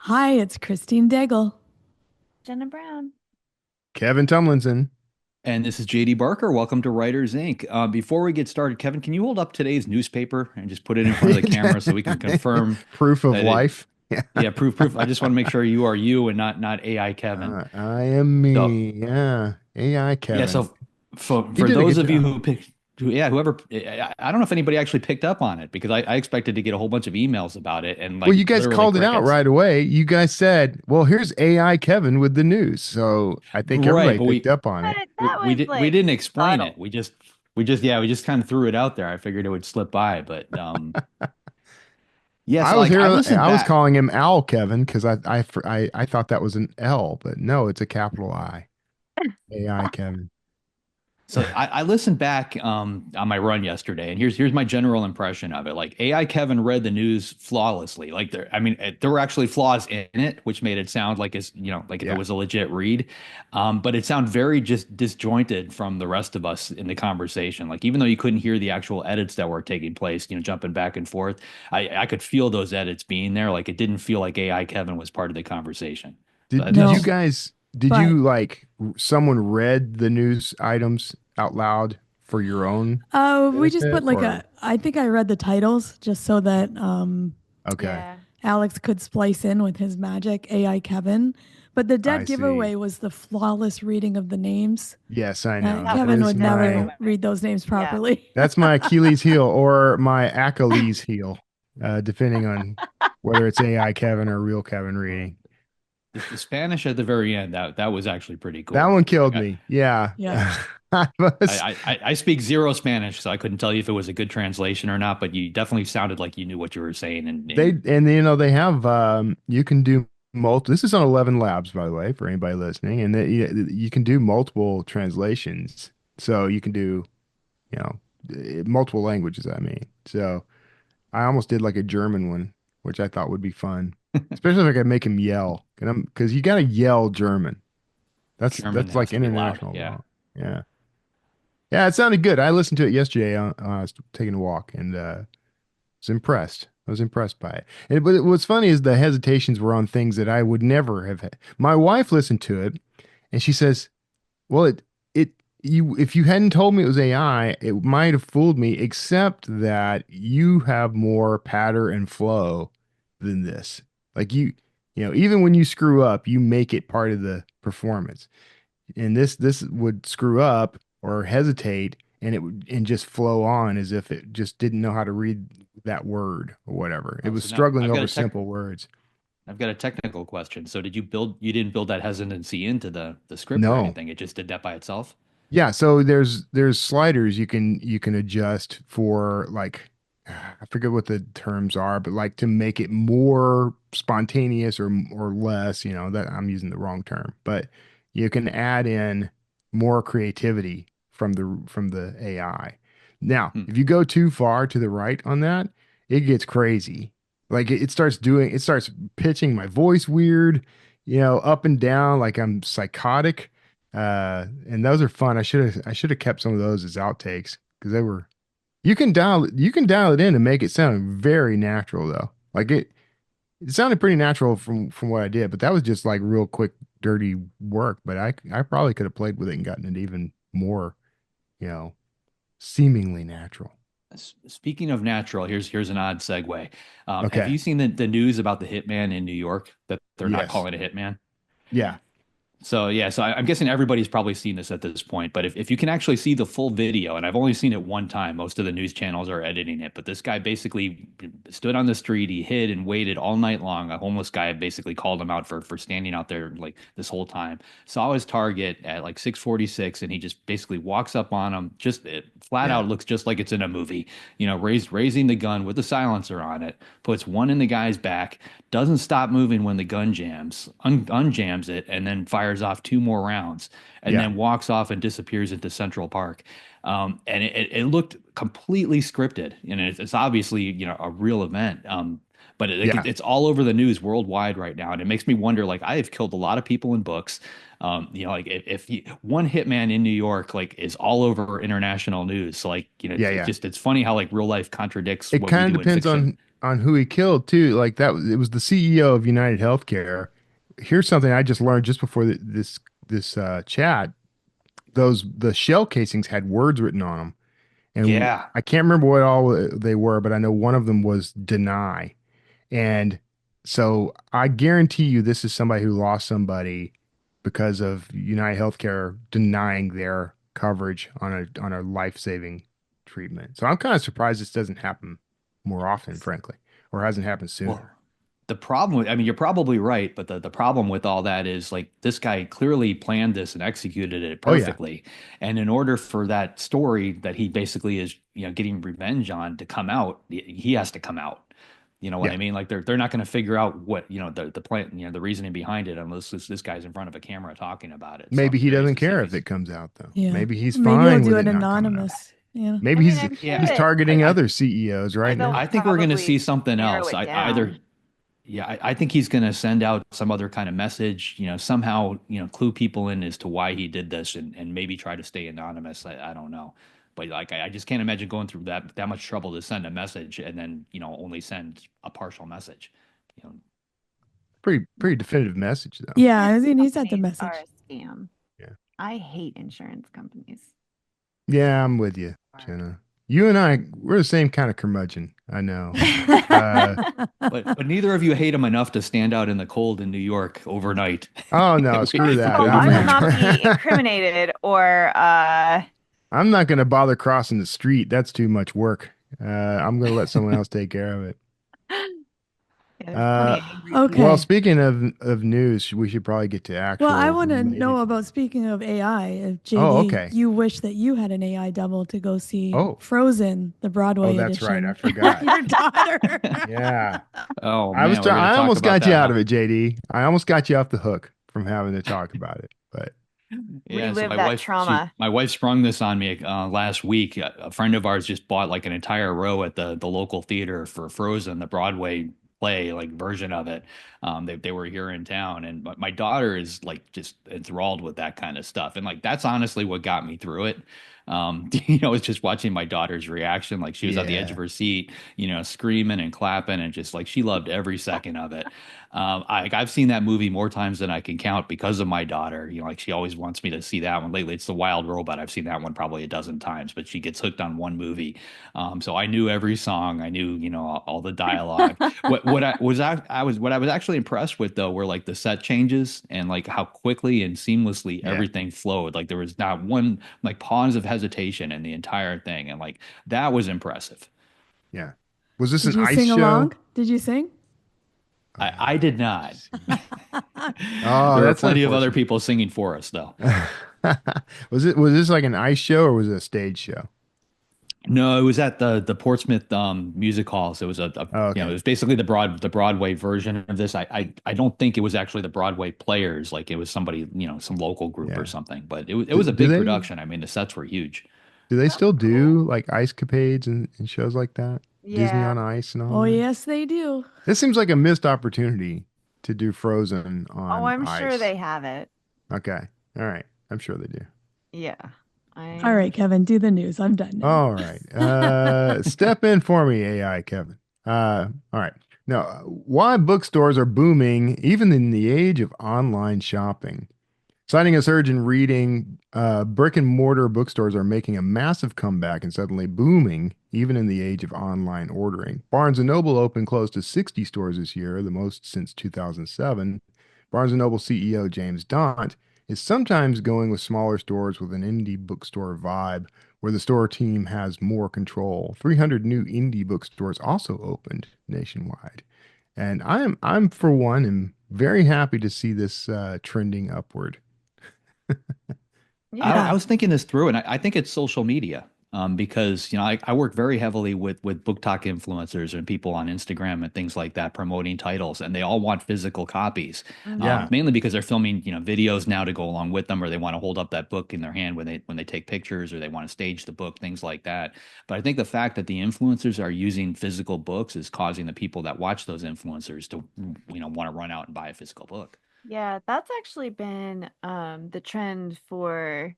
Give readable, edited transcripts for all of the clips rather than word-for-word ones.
Hi, it's Christine Daigle. Jena Brown. Kevin Tumlinson. And this is JD Barker. Welcome to Writers Inc. Before we get started, Kevin, can you hold up today's newspaper and just put it in front of the camera so we can confirm Proof of that it, life. Yeah. yeah, proof. I just want to make sure you are you and not AI Kevin. I am So, me. Yeah. AI yeah, Kevin. so for He for did a those good of you job. who picked, whoever, I don't know if anybody actually picked up on it because I expected to get a whole bunch of emails about it and Well, like you guys literally called it out crickets. right away. You guys said, well, here's AI Kevin with the news. So I think Right, everybody but picked we up on But it. we, that we was did we like didn't explain it. subtle. We just kind of threw it out there. I figured it would slip by, but yeah, I so was like here. I listened I was back. calling him Owl Kevin because I thought that was an L, but no, it's a capital I. AI Kevin. So I listened back on my run yesterday, and here's my general impression of it. Like AI Kevin read the news flawlessly. Like there were actually flaws in it, which made it sound like like if it Yeah. was a legit read. But it sounded very just disjointed from the rest of us in the conversation. Like even though you couldn't hear the actual edits that were taking place, jumping back and forth, I could feel those edits being there. Like it didn't feel like AI Kevin was part of the conversation. So Did No, that's but you like someone read the news items out loud for your own we just put benefit like or I think I read the titles just so that okay. Yeah. Alex could splice in with his magic AI Kevin. But the I dead see. giveaway was the flawless reading of the names. Yes, I know. That That Kevin was is would that was never my moment. read those names Yeah. properly. that's my Achilles heel or my Achilles heel, depending on whether it's AI Kevin or real Kevin reading. the Spanish at the very end. That was actually pretty That cool. one Like killed me. Yeah. Yeah. I was I speak zero Spanish, so I couldn't tell you if it was a good translation or not, but you definitely sounded like you knew what you were saying. they and they have you can do multiple. This is on 11 Labs, by the way, for anybody listening, and you can do multiple translations. So you can do, you know, multiple languages, I mean. So I almost did like a German one, which I thought would be fun, especially if I could make him yell. Because you got to yell German. German That's has like to be loud. international Yeah. law. Yeah. Yeah, it sounded good. I listened to it yesterday. I was taking a walk and was impressed. I was impressed by it. But what's funny is the hesitations were on things that I would never have had. My wife listened to it and she says, "Well, it you if you hadn't told me it was AI, it might have fooled me, except that you have more patter and flow than this. Like even when you screw up, you make it part of the performance. And this would screw up or hesitate and it would and just flow on as if it just didn't know how to read that word or whatever. It Oh, was so now struggling over simple words. I've got a technical question. So you didn't build that hesitancy into the script or No. anything. It just did that by itself? Yeah, so there's sliders you can adjust for like I forget what the terms are, but like to make it more spontaneous or less, that I'm using the wrong term, but you can add in more creativity from the AI. Now, Hmm. if you go too far to the right on that, it gets crazy. Like it starts pitching my voice weird, up and down like I'm psychotic. And those are fun. I should have kept some of those as outtakes because they were. You can dial it in and make it sound very natural though. Like it sounded pretty natural from what I did, but that was just like real quick, dirty work. But I probably could have played with it and gotten it even more, you know, seemingly natural. Speaking of natural, here's an odd segue. Have Okay. you seen the news about the hitman in New York that they're not Yes. calling a hitman? Yeah. So yeah, so I'm guessing everybody's probably seen this at this point, but if you can actually see the full video, and I've only seen it one time, most of the news channels are editing it, but this guy basically stood on the street, he hid and waited all night long. A homeless guy basically called him out for standing out there like this whole time. Saw his target at like 6:46, and he just basically walks up on him, just flat Yeah. out looks just like it's in a movie. Raising the gun with the silencer on it, puts one in the guy's back, doesn't stop moving when the gun jams, unjams it, and then fires off two more rounds, and Yeah. then walks off and disappears into Central Park. And it looked completely scripted, and it's obviously a real event. But Yeah. it's all over the news worldwide right now, and it makes me wonder. Like I have killed a lot of people in books. Like one hitman in New York like is all over international news. So like Yeah. it's Yeah. just it's funny how like real life contradicts It what we kind of do in depends fiction. on who he killed too. Like it was the CEO of United Healthcare. Here's something I just learned just before this chat. The shell casings had words written on them, and Yeah. I can't remember what all they were, but I know one of them was deny. And so I guarantee you, this is somebody who lost somebody because of United Healthcare denying their coverage on a life-saving treatment. So I'm kind of surprised this doesn't happen more often, frankly, or hasn't happened sooner. Well, the problem with, I mean, you're probably right, but the problem with all that is like this guy clearly planned this and executed it Oh yeah, perfectly. And in order for that story that he basically is, getting revenge on to come out, he has to come out. You know what yeah. I mean? Like they're not going to figure out what, the plan, the reasoning behind it unless this guy's in front of a camera talking about it. So Maybe I'm he curious doesn't to see care if if he's, it comes out though. Yeah. Maybe he's Maybe he'll fine do with it it not coming out. anonymous. Yeah. Maybe I mean, he's I'm yeah. sure he's targeting I, other CEOs right they'll now. I think we're going to see probably something narrow else. it Either down. Yeah, I think he's going to send out some other kind of message, somehow, clue people in as to why he did this and maybe try to stay anonymous. I don't know. But like, I just can't imagine going through that much trouble to send a message and then, only send a partial message. You know, Pretty definitive message though. Yeah. I Insurance mean, he sent the companies message. are a scam. Yeah. I hate insurance companies. Yeah, I'm with you, Jenna. You and I, we're the same kind of curmudgeon. I know. but neither of you hate him enough to stand out in the cold in New York overnight. Oh no, screw that. Well, I will I'm not be not, incriminated or I'm not going to bother crossing the street. That's too much work. I'm going to let someone else take care of it. yeah, there's plenty Uh, of angry Okay. people. well, speaking of news, we should probably get to actual Well, I want to related- know about, speaking of AI, if JD, Oh, okay. you wish that you had an AI double to go see Oh. Frozen, the Broadway Oh, that's right. edition. I forgot. Your daughter. Yeah. Oh I was man, we're gonna I talk almost about got you that, out huh? of it, JD. I almost got you off the hook from having to talk about it. But Yeah, so Relive my that wife, trauma. my wife sprung this on me last week. A friend of ours just bought like an entire row at the local theater for Frozen, the Broadway play like version of it. They were here in town, and my daughter is like just enthralled with that kind of stuff, and like that's honestly what got me through it. It's just watching my daughter's reaction. Like she was at the edge yeah. of her seat, screaming and clapping, and just like she loved every second of it. I've seen that movie more times than I can count because of my daughter. Like she always wants me to see that one. Lately, it's The Wild Robot. I've seen that one probably a dozen times, but she gets hooked on one movie. So I knew every song. I knew, all the dialogue. What I was actually impressed with though were like the set changes and like how quickly and seamlessly Yeah. everything flowed. Like there was not one like pause of hesitation in the entire thing, and like that was impressive. Yeah. Was this Did an you ice sing show? along? Did you sing? I did not. Oh, There were that's plenty of other unfortunate. people singing for us though. Was this like an ice show or was it a stage show? No, it was at the Portsmouth Music Hall. So it was Oh, it okay. was basically the Broadway version of this. I don't think it was actually the Broadway players. Like it was somebody, some local group Yeah. or something. But it Do, was a do big they production. I mean, the sets were huge. do they That's still do cool. like ice capades and shows like that? Disney Yeah. on Ice and all Oh, that? yes, they do. This seems like a missed opportunity to do Frozen Oh, on I'm sure ice. they have it. Okay. All right. I'm sure they do. Yeah. All right, Kevin, do the news. I'm done now. All right. Step in for me, AI Kevin. All right. Now, why bookstores are booming even in the age of online shopping. Citing a surge in reading, brick and mortar bookstores are making a massive comeback and suddenly booming even in the age of online ordering. Barnes& Noble opened close to 60 stores this year, the most since 2007. Barnes& Noble CEO James Daunt is sometimes going with smaller stores with an indie bookstore vibe where the store team has more control. 300 new indie bookstores also opened nationwide. And I'm for one am very happy to see this trending upward. Yeah. I was thinking this through, and I think it's social media. Because I work very heavily with book talk influencers and people on Instagram and things like that promoting titles, and they all want physical copies. Yeah. Mainly because they're filming videos now to go along with them, or they want to hold up that book in their hand when they take pictures, or they want to stage the book, things like that. But I think the fact that the influencers are using physical books is causing the people that watch those influencers to want to run out and buy a physical book. Yeah, that's actually been the trend for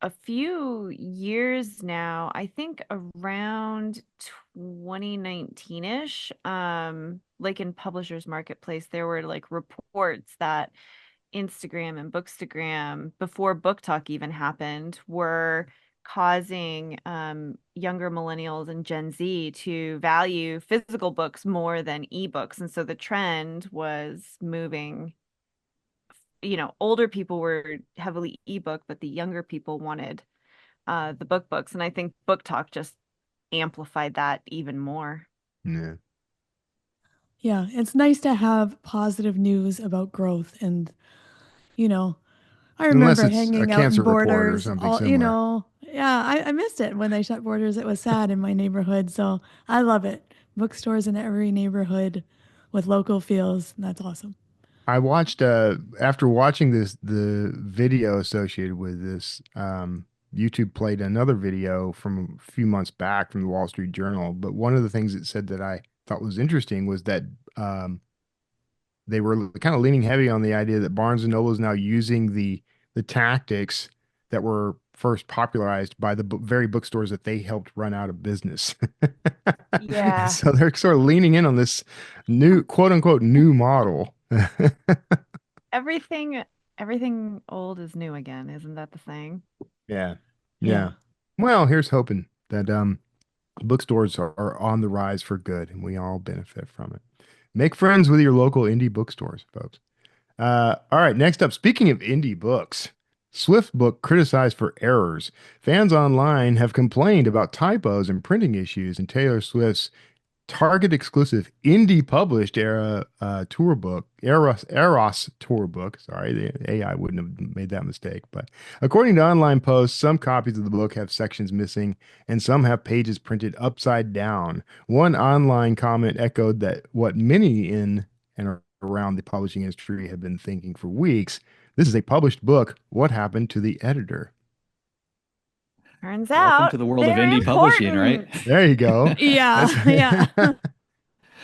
a few years now, I think around 2019-ish, like in Publishers Marketplace, there were like reports that Instagram and Bookstagram, before Book Talk even happened, were causing younger millennials and Gen Z to value physical books more than ebooks. And so the trend was moving, older people were heavily ebook, but the younger people wanted the books. And I think Book Talk just amplified that even more. Yeah. Yeah, it's nice to have positive news about growth. And, you know, I Unless remember it's a hanging out cancer in report or Borders, something similar. yeah, I missed it when they shut Borders. It was sad in my neighborhood. So I love it. Bookstores in every neighborhood with local feels. That's awesome. I watched after watching the video associated with this, YouTube played another video from a few months back from the Wall Street Journal. But one of the things it said that I thought was interesting was that they were kind of leaning heavy on the idea that Barnes and Noble is now using the tactics that were first popularized by the very bookstores that they helped run out of business. Yeah. So they're sort of leaning in on this new quote unquote new model. Everything old is new again, isn't that the saying? Yeah. Yeah. Yeah. Well, here's hoping that bookstores are on the rise for good and we all benefit from it. Make friends with your local indie bookstores, folks. All right, next up, speaking of indie books, Swift book criticized for errors. Fans online have complained about typos and printing issues in Taylor Swift's Target exclusive indie published tour book, Eros tour book. Sorry, the AI wouldn't have made that mistake. But according to online posts, some copies of the book have sections missing and some have pages printed upside down. One online comment echoed that what many in and around the publishing industry have been thinking for weeks. This is a published book. What happened to the editor? Turns Welcome out to the world of they're indie publishing, right? important. There you go. Yeah. That's- Yeah.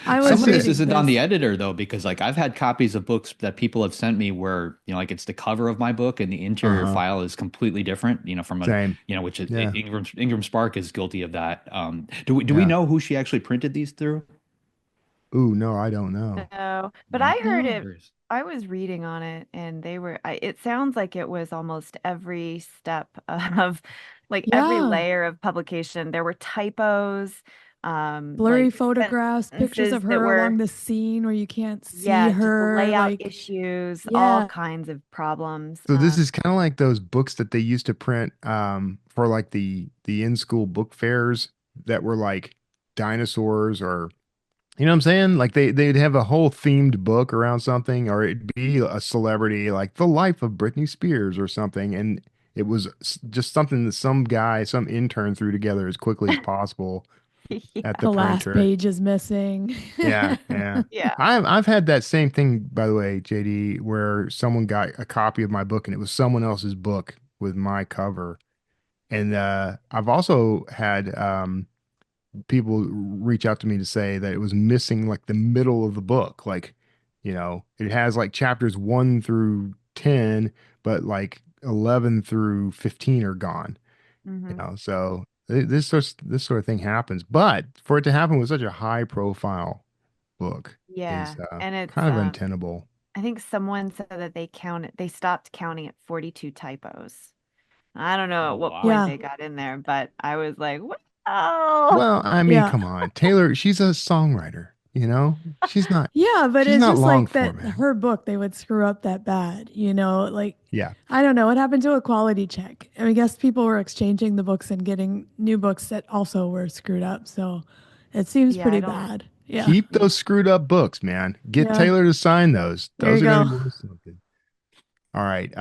I was Some of this reading isn't on this. the editor though, because like I've had copies of books that people have sent me where, like it's the cover of my book and the interior Uh-huh. file is completely different, from a, Same. which is Yeah. Ingram Spark is guilty of that. Do we Yeah. know who she actually printed these through? Ooh, no, I don't know. No, but No. I heard No. it. I was reading on it, and it sounds like it was almost every step of, like every Yeah. layer of publication. There were typos, Blurry like photographs, pictures sentences of that her were, along the scene where you can't see yeah, just her. layout Like, issues, all yeah. kinds of problems. So this is kind of like those books that they used to print for like the in-school book fairs that were like dinosaurs or you know what I'm saying? Like they'd have a whole themed book around something or it'd be a celebrity like the life of Britney Spears or something and it was just something that some guy, some intern threw together as quickly as possible Yeah. at the The last printer. page is missing. Yeah, yeah. Yeah. I've had that same thing, by the way, JD, where someone got a copy of my book and it was someone else's book with my cover. And I've also had people reach out to me to say that it was missing like the middle of the book. Like, it has like chapters 1 through 10, but like 11 through 15 are gone. Hmm. So this sort of thing happens. But for it to happen with such a high profile book Yeah. is And it's kind of untenable. I think someone said that they stopped counting at 42 typos. I don't know Oh, at what wow. point Yeah. they got in there, but I was like, wow. Well, I mean, Yeah. come on. Taylor, she's a songwriter, She's not Yeah, but she's it's not just long like that format. her book, they would screw up that bad, like Yeah. I don't know what happened to a quality check. I guess people were exchanging the books and getting new books that also were screwed up. So it seems Yeah, I pretty don't- bad. Yeah. Keep those screwed up books, man. Get Yeah. Taylor to sign those. There Those you are going go. to be worth something. All right.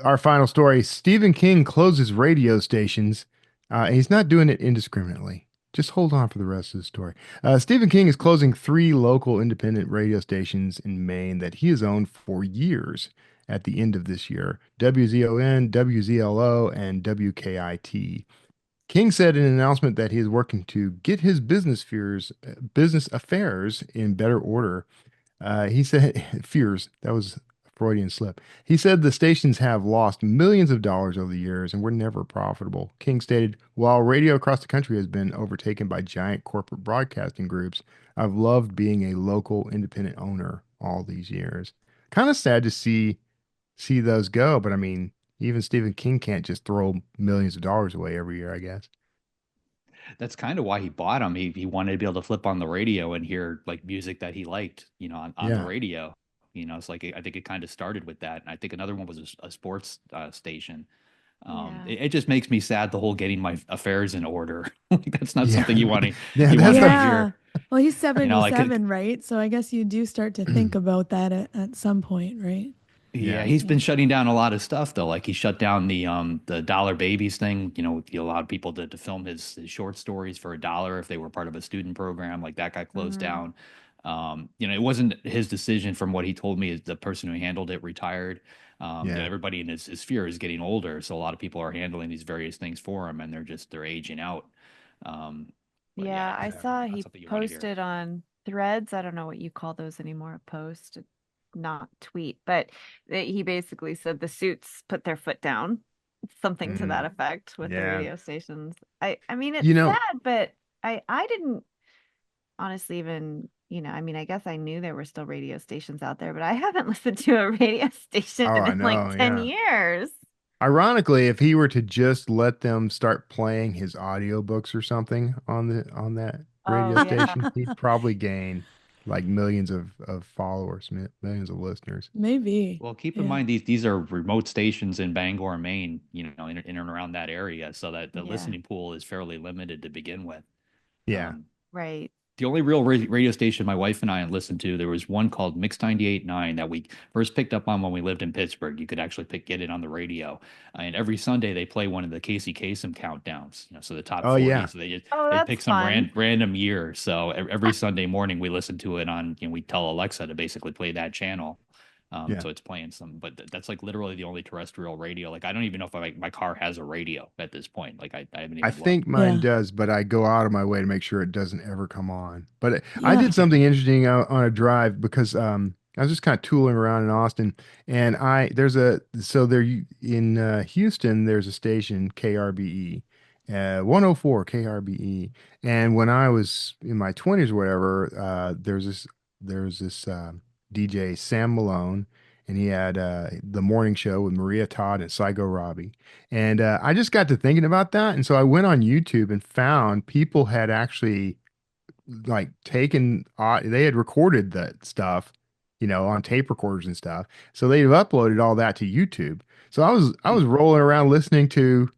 Our final story. Stephen King closes radio stations. And he's not doing it indiscriminately. Just hold on for the rest of the story. Stephen King is closing 3 local independent radio stations in Maine that he has owned for years at the end of this year. WZON, WZLO, and WKIT. King said in an announcement that he is working to get his business affairs in better order. He said fears, that was Freudian slip. He said the stations have lost millions of dollars over the years and were never profitable. King stated, while radio across the country has been overtaken by giant corporate broadcasting groups, I've loved being a local independent owner all these years. Kind of sad to see those go, but I mean, even Stephen King can't just throw millions of dollars away every year, I guess. That's kind of why he bought them. He wanted to be able to flip on the radio and hear like music that he liked, on the Yeah. radio. It's like I think it kind of started with that. And I think another one was a sports station. Yeah. It just makes me sad the whole getting my affairs in order. Like that's not Yeah. something you want to Yeah, you that's want to not- Yeah. hear. Well, he's like, 77, right? So I guess you do start to think about that at some point, right? Yeah, Yeah. he's been shutting down a lot of stuff though. Like he shut down the Dollar Babies thing. He allowed people to film his short stories for $1 if they were part of a student program. Like that got closed down. It wasn't his decision from what he told me. Is the person who handled it retired. Yeah. Everybody in his sphere is getting older, so a lot of people are handling these various things for him, and they're aging out. But Yeah, I it's saw not he something you wanna hear. posted on Threads. I don't know what you call those anymore, a post, not tweet, but he basically said the suits put their foot down, something to that effect with the Yeah. radio stations. I mean, it's You know- sad, but I didn't honestly even, I mean, I guess I knew there were still radio stations out there, but I haven't listened to a radio station Oh, I in like know, 10 yeah. years. Ironically, if he were to just let them start playing his audiobooks or something on that radio Oh, yeah. station, he'd probably gain like millions of followers, millions of listeners. Maybe. Well, keep in Yeah. mind these are remote stations in Bangor, Maine, in and around that area, so that the Yeah. listening pool is fairly limited to begin with. Yeah. Right. The only real radio station my wife and I listened to, there was one called Mix 98.9 that we first picked up on when we lived in Pittsburgh. You could actually get it on the radio. And every Sunday they play one of the Casey Kasem countdowns, so the top Oh, 40. yeah. So they that's pick some fun. random year. So every Sunday morning we listen to it on, we tell Alexa to basically play that channel. Yeah. So it's playing some, but that's like literally the only terrestrial radio. Like I don't even know if my car has a radio at this point. Like I haven't even I looked. think mine Yeah. does, but I go out of my way to make sure it doesn't ever come on. But I Yeah. did something interesting on a drive because I was just kind of tooling around in Austin, and in Houston there's a station KRBE, 104 KRBE, and when I was in my 20s or whatever, there's this DJ Sam Malone, and he had the morning show with Maria Todd and Psycho Robbie. And I just got to thinking about that. And so I went on YouTube and found people had actually like they had recorded that stuff, on tape recorders and stuff. So they've uploaded all that to YouTube. So I was rolling around listening to,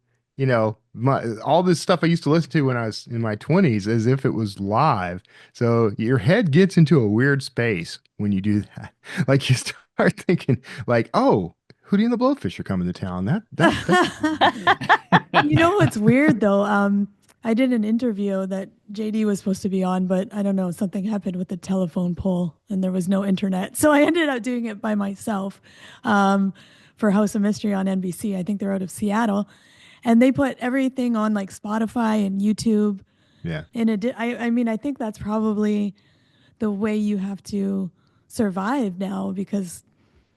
all this stuff I used to listen to when I was in my 20s as if it was live. So your head gets into a weird space when you do that. Like you start thinking like, oh, Hootie and the Blowfish are coming to town. You know what's weird though? I did an interview that JD was supposed to be on, but I don't know, something happened with the telephone pole and there was no internet. So I ended up doing it by myself for House of Mystery on NBC. I think they're out of Seattle. And they put everything on like Spotify and YouTube. Yeah. I mean, I think that's probably the way you have to survive now because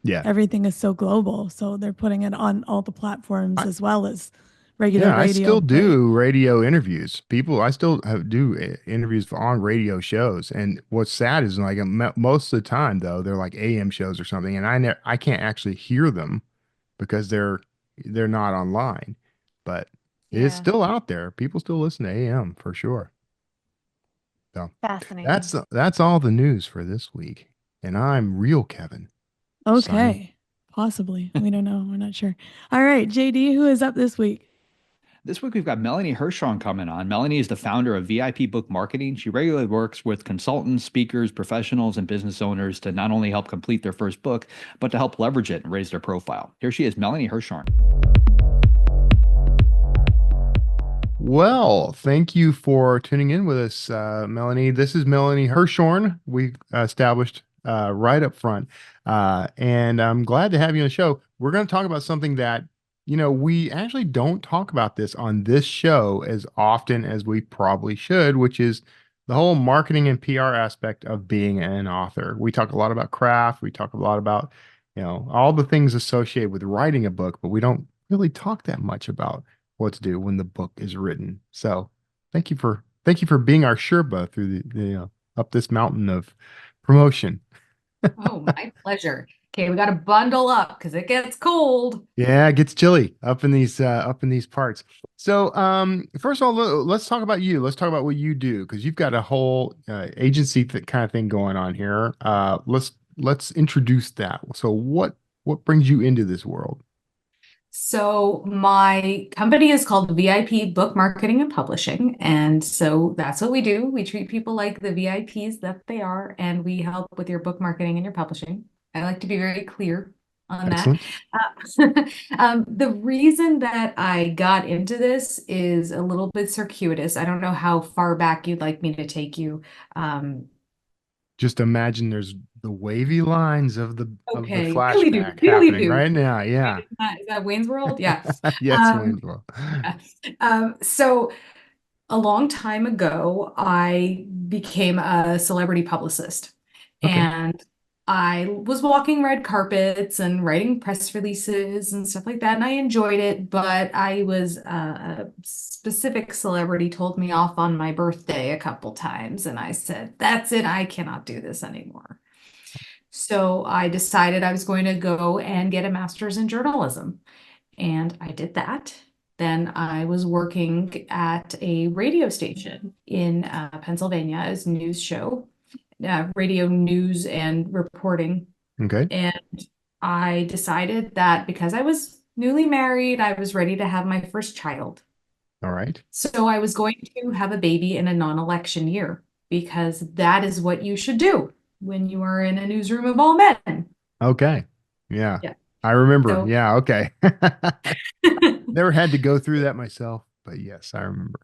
Yeah. everything is so global. So they're putting it on all the platforms as well as regular Yeah, radio. I still do radio interviews. I still do interviews on radio shows. And what's sad is like most of the time though, they're like AM shows or something, and I can't actually hear them because they're not online. But it is Yeah. still out there. People still listen to AM for sure. So Fascinating. that's all the news for this week. And I'm real Kevin. Okay. Possibly. We don't know. We're not sure. All right, JD, who is up this week? This week, we've got Melanie Herschorn coming on. Melanie is the founder of VIP Book Marketing. She regularly works with consultants, speakers, professionals, and business owners to not only help complete their first book, but to help leverage it and raise their profile. Here she is, Melanie Herschorn. Well, thank you for tuning in with us, Melanie. This is Melanie Herschorn. We established right up front. And I'm glad to have you on the show. We're going to talk about something that, we actually don't talk about this on this show as often as we probably should, which is the whole marketing and PR aspect of being an author. We talk a lot about craft. We talk a lot about, all the things associated with writing a book, but we don't really talk that much about what to do when the book is written. So thank you for being our Sherpa through up this mountain of promotion. Oh, my pleasure. Okay, we got to bundle up because it gets cold. Yeah, it gets chilly up in these parts. So, first of all, let's talk about you. Let's talk about what you do because you've got a whole agency kind of thing going on here. Let's introduce that. So, what brings you into this world? So my company is called VIP Book Marketing and Publishing. And so that's what we do. We treat people like the VIPs that they are, and we help with your book marketing and your publishing. I like to be very clear on that. Excellent. The reason that I got into this is a little bit circuitous. I don't know how far back you'd like me to take you. Just imagine there's the wavy lines of the Okay, flashback really happening right now. Yeah. Is that Wayne's World? Yeah. Yes, Wayne's World. So a long time ago, I became a celebrity publicist. Okay. And I was walking red carpets and writing press releases and stuff like that. And I enjoyed it, but a specific celebrity told me off on my birthday a couple times. And I said, that's it. I cannot do this anymore. So I decided I was going to go and get a master's in journalism. And I did that. Then I was working at a radio station in Pennsylvania as news show, radio news and reporting. Okay. And I decided that because I was newly married, I was ready to have my first child. All right. So I was going to have a baby in a non-election year because that is what you should do when you are in a newsroom of all men. Okay. Yeah. Yeah. I remember. So- Yeah. Okay. Never had to go through that myself, but yes, I remember.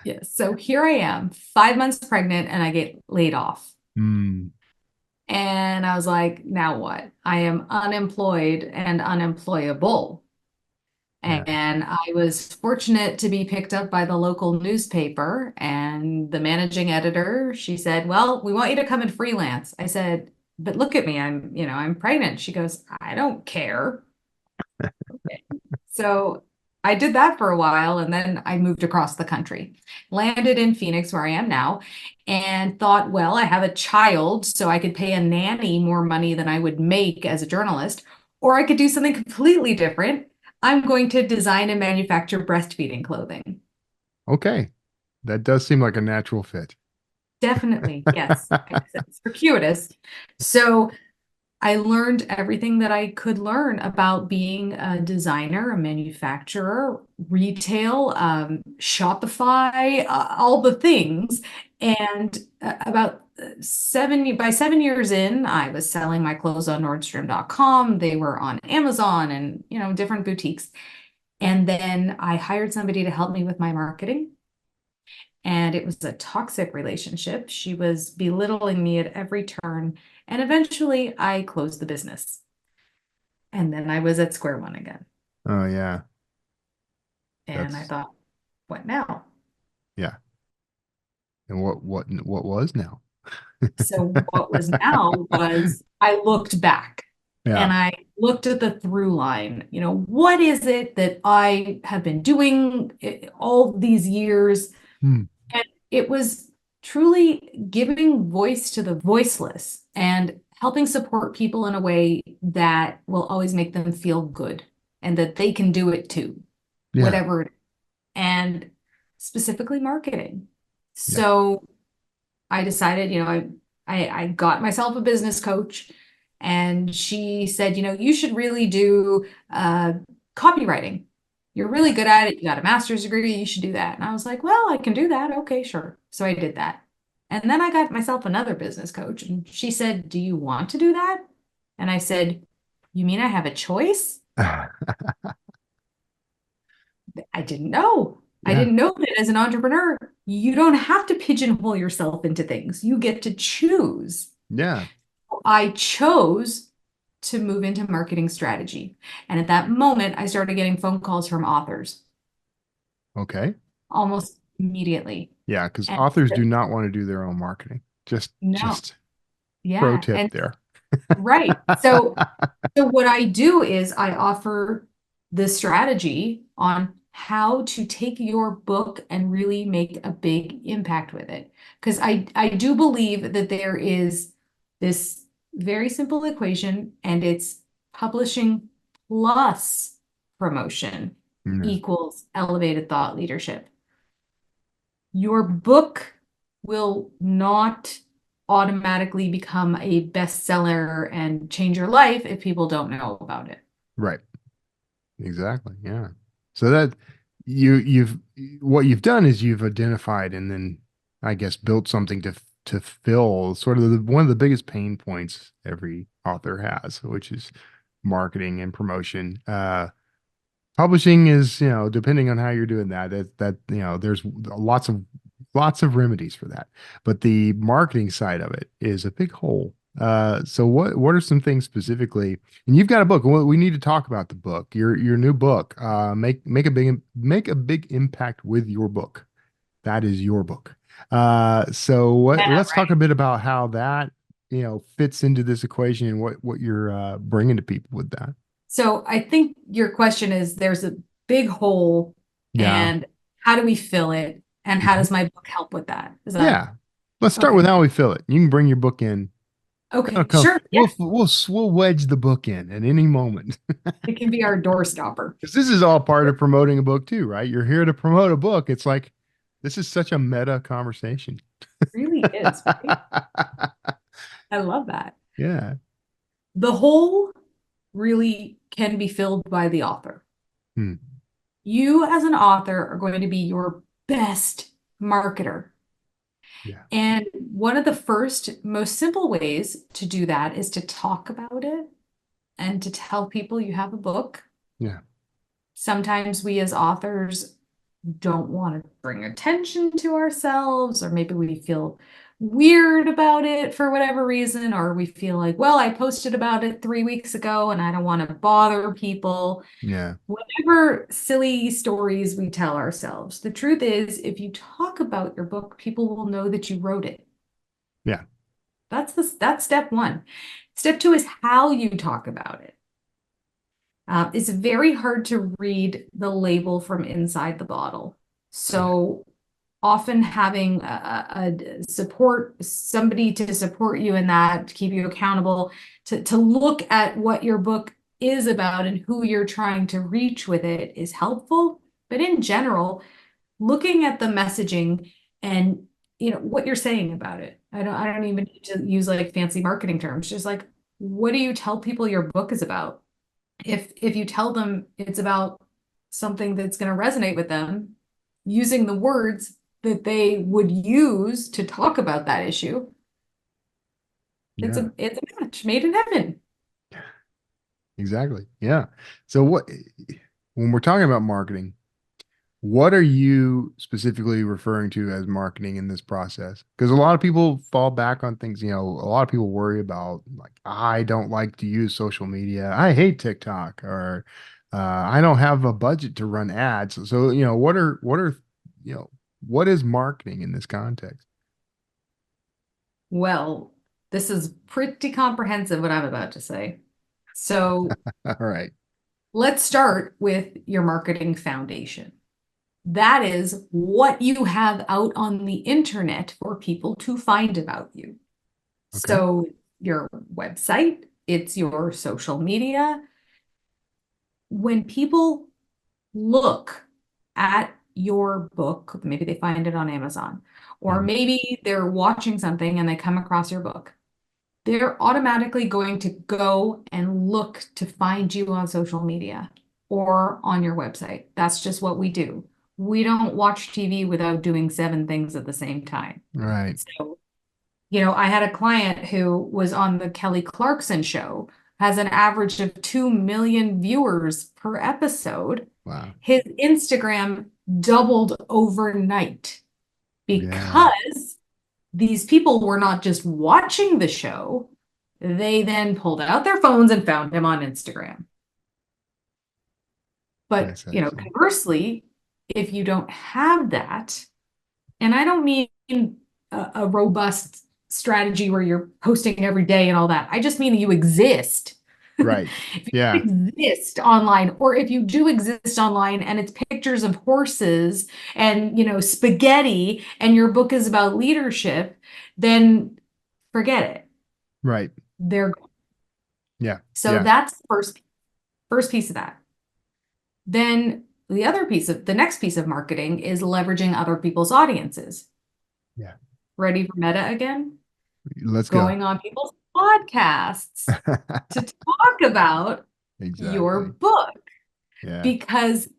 Yes. So here I am, 5 months pregnant, and I get laid off. Hmm. And I was like, now what? I am unemployed and unemployable. Yeah. And I was fortunate to be picked up by the local newspaper, and the managing editor, she said, well, we want you to come and freelance. I said, but look at me, I'm pregnant. She goes, I don't care. Okay. So I did that for a while, and then I moved across the country, landed in Phoenix where I am now, and thought, well, I have a child, so I could pay a nanny more money than I would make as a journalist, or I could do something completely different. I'm going to design and manufacture breastfeeding clothing. Okay. That does seem like a natural fit. Definitely, yes. It's circuitous. So I learned everything that I could learn about being a designer, a manufacturer, retail, Shopify, all the things. And by 7 years in, I was selling my clothes on Nordstrom.com. They were on Amazon and, different boutiques. And then I hired somebody to help me with my marketing. And it was a toxic relationship. She was belittling me at every turn. And eventually I closed the business. And then I was at square one again. Oh, yeah. And I thought, what now? Yeah. And what was now? So what was now was I looked back. Yeah. And I looked at the through line. What is it that I have been doing all these years? Hmm. And it was truly giving voice to the voiceless and helping support people in a way that will always make them feel good and that they can do it too, Yeah. whatever it is. And specifically marketing. So I decided, I got myself a business coach, and she said, you should really do copywriting. You're really good at it. You got a master's degree. You should do that. And I was like, well, I can do that. Okay, sure. So I did that. And then I got myself another business coach, and she said, do you want to do that? And I said, you mean I have a choice? I didn't know. I didn't know that as an entrepreneur, you don't have to pigeonhole yourself into things. You get to choose. Yeah. I chose to move into marketing strategy. And at that moment, I started getting phone calls from authors Okay. almost immediately. Yeah, because And authors do not want to do their own marketing. Just No. pro tip And there. Right. So what I do is I offer the strategy on how to take your book and really make a big impact with it. Because I do believe that there is this very simple equation, and it's publishing plus promotion Yeah. equals elevated thought leadership. Your book will not automatically become a bestseller and change your life if people don't know about it. Right. Exactly. Yeah. So that you've what you've done is you've identified and then I guess built something to fill sort of one of the biggest pain points every author has, which is marketing and promotion. Publishing is, depending on how you're doing that, there's lots of remedies for that. But the marketing side of it is a big hole. So what are some things specifically? And you've got a book. We need to talk about the book, your new book. Make a big impact with your book. That is your book. So let's talk a bit about how that, fits into this equation and what you're bringing to people with that. So I think your question is there's a big hole, Yeah. and how do we fill it? And how does my book help with that? Is that Yeah. Let's start okay? with how we fill it. You can bring your book in. Okay, Okay. sure. Yeah, We'll wedge the book in at any moment. it can be our door stopper. Because this is all part of promoting a book too, right? You're here to promote a book. It's like this is such a meta conversation. It really is, right? I love that. Yeah. The hole really can be filled by the author. Hmm. You as an author are going to be your best marketer. Yeah. And one of the first, most simple ways to do that is to talk about it and to tell people you have a book. Yeah. Sometimes we as authors don't want to bring attention to ourselves, or maybe we feel weird about it for whatever reason, or we feel like, well, I posted about it 3 weeks ago and I don't want to bother people. Yeah. Whatever silly stories we tell ourselves. The truth is, if you talk about your book, people will know that you wrote it. Yeah. That's step one. Step two is how you talk about it. It's very hard to read the label from inside the bottle. So often having a support, somebody to support you in that, to keep you accountable, to look at what your book is about and who you're trying to reach with it is helpful. But in general, looking at the messaging and what you're saying about it. I don't even need to use like fancy marketing terms. Just like, what do you tell people your book is about? If you tell them it's about something that's going to resonate with them, using the words that they would use to talk about that issue, it's Yeah. a match made in heaven. Exactly. Yeah. So when we're talking about marketing, what are you specifically referring to as marketing in this process? Because a lot of people fall back on things, a lot of people worry about like, I don't like to use social media. I hate TikTok, or I don't have a budget to run ads. So, what is marketing in this context? Well, this is pretty comprehensive what I'm about to say. So All right. let's start with your marketing foundation. That is what you have out on the internet for people to find about you. Okay. So your website, it's your social media. When people look at your book, maybe they find it on Amazon, or maybe they're watching something and they come across your book, they're automatically going to go and look to find you on social media or on your website. That's just what we do. We don't watch TV without doing 7 things at the same time. Right. So, I had a client who was on the Kelly Clarkson show, has an average of 2 million viewers per episode. Wow. His Instagram doubled overnight because these people were not just watching the show, they then pulled out their phones and found him on Instagram. But, conversely, if you don't have that, and I don't mean a robust strategy where you're posting every day and all that. I just mean you exist. Right. If you Yeah. exist online, or if you do exist online and it's pictures of horses and, spaghetti, and your book is about leadership, then forget it. Right. They're gone. Yeah. So Yeah. that's the first piece of that. Then the next piece of marketing is leveraging other people's audiences. Yeah. Ready for meta again? Let's go. Going on people's podcasts to talk about your Exactly. book. Yeah. Because,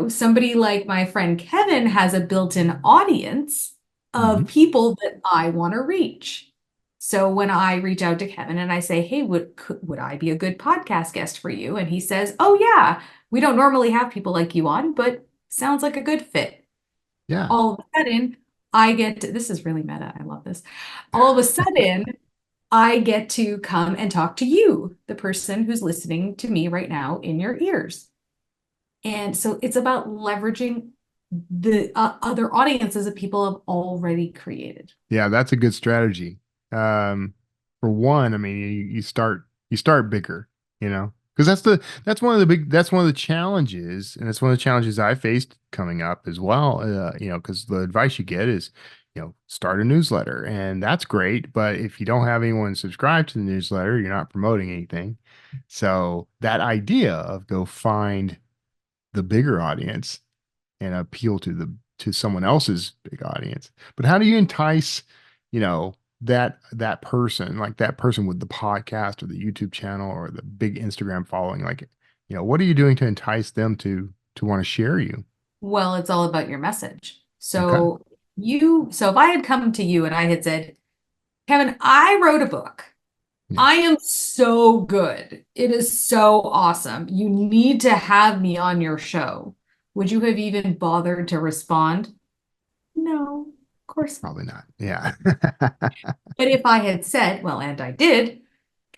somebody like my friend Kevin has a built-in audience of people that I want to reach. So when I reach out to Kevin and I say, hey, would I be a good podcast guest for you? And he says, oh, yeah, we don't normally have people like you on, but sounds like a good fit. Yeah. All of a sudden, I get to, this is really meta. I love this. All of a sudden, I get to come and talk to you, the person who's listening to me right now in your ears. And so it's about leveraging the other audiences that people have already created. Yeah, that's a good strategy. For one, I mean, you start bigger, because that's one of the challenges, and it's one of the challenges I faced coming up as well. Because the advice you get is, start a newsletter, and that's great, but if you don't have anyone subscribed to the newsletter, you're not promoting anything. So that idea of go find the bigger audience and appeal to someone else's big audience. But how do you entice, that person, like that person with the podcast or the YouTube channel or the big Instagram following? Like, what are you doing to entice them to want to share you? Well, it's all about your message. Okay. So if I had come to you and I had said, Kevin, I wrote a book. Yeah. I am so good. It is so awesome. You need to have me on your show. Would you have even bothered to respond? No, of course not. Probably not. Yeah. But if I had said, well, and I did,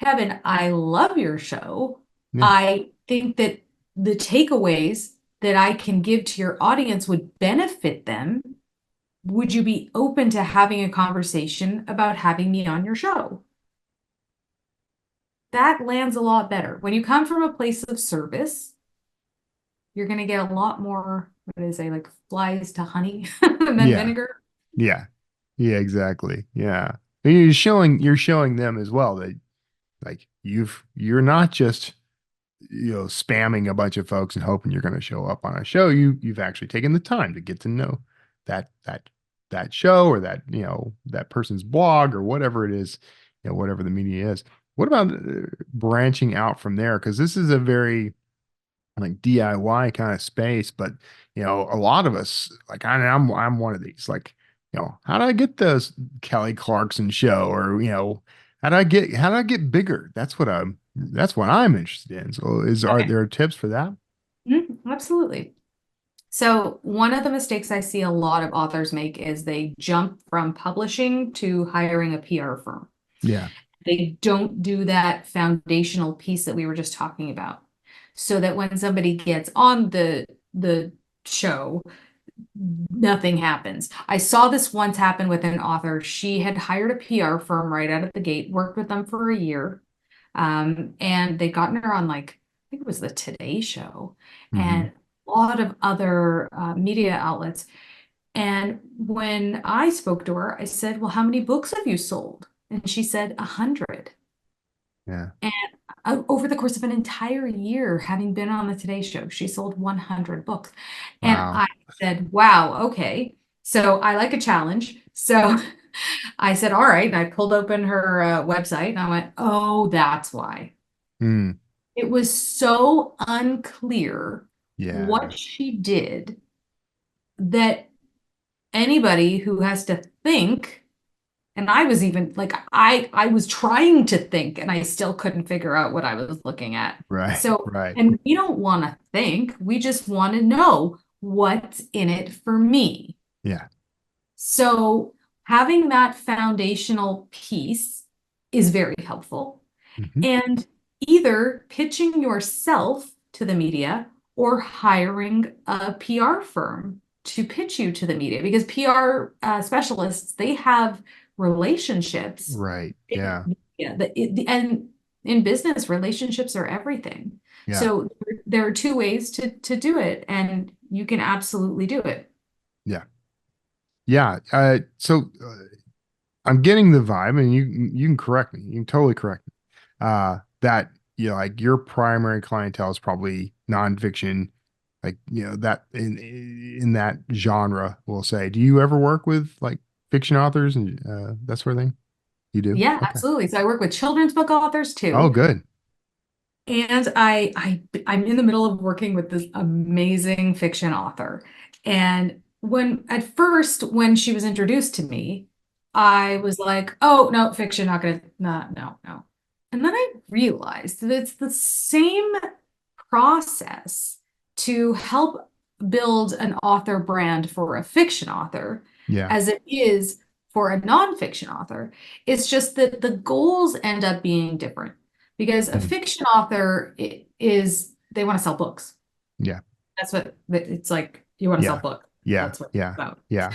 Kevin, I love your show. Yeah. I think that the takeaways that I can give to your audience would benefit them. Would you be open to having a conversation about having me on your show? That lands a lot better. When you come from a place of service, you're going to get a lot more, what do they say, like flies to honey than Yeah. vinegar. Yeah. Yeah, exactly. Yeah. And you're showing them as well that, like, you're not just, spamming a bunch of folks and hoping you're going to show up on a show. You've actually taken the time to get to know that show, or that person's blog, or whatever it is, whatever the media is. What about branching out from there? Because this is a very, like, DIY kind of space, but a lot of us, like, I'm one of these, like, how do I get this Kelly Clarkson show, or how do I get bigger? That's what I'm interested in. So are there tips for that? Absolutely. So one of the mistakes I see a lot of authors make is they jump from publishing to hiring a PR firm. Yeah. They don't do that foundational piece that we were just talking about, so that when somebody gets on the show, nothing happens. I saw this once happen with an author. She had hired a PR firm right out of the gate, worked with them for a year, and they'd gotten her on, like, I think it was the Today Show, and a lot of other media outlets. And when I spoke to her, I said, well, how many books have you sold? And she said 100. Yeah. And over the course of an entire year, having been on the Today Show, she sold 100 books. And Wow. I said, wow, okay. So I like a challenge. So I said, all right. And I pulled open her website and I went, oh, that's why. It was so unclear Yeah. what she did that anybody who has to think, and I was even like, I was trying to think and I still couldn't figure out what I was looking at. Right. So, Right. and we don't want to think, we just want to know what's in it for me. Yeah. So having that foundational piece is very helpful. And either pitching yourself to the media or hiring a PR firm to pitch you to the media, because PR specialists, they have relationships. Right. Yeah. Yeah. And in business, relationships are everything. Yeah. So there are two ways to do it, and you can absolutely do it. Yeah. Yeah. So I'm getting the vibe, and you can correct me. You can totally correct me. That like your primary clientele is probably nonfiction, like that in that genre. We'll say. Do you ever work with like fiction authors and that sort of thing? You do? Yeah, Okay. absolutely. So I work with children's book authors Oh, too. good. And I'm in the middle of working with this amazing fiction author. And at first, when she was introduced to me, I was like, oh, no, fiction, not gonna, not, no, no. And then I realized that it's the same process to help build an author brand for a fiction author Yeah. as it is for a nonfiction author. It's just that the goals end up being different because a Mhm. fiction author they want to sell books. Yeah. That's what it's like. You want to sell Yeah. books. Yeah. That's what Yeah. it's about. Yeah.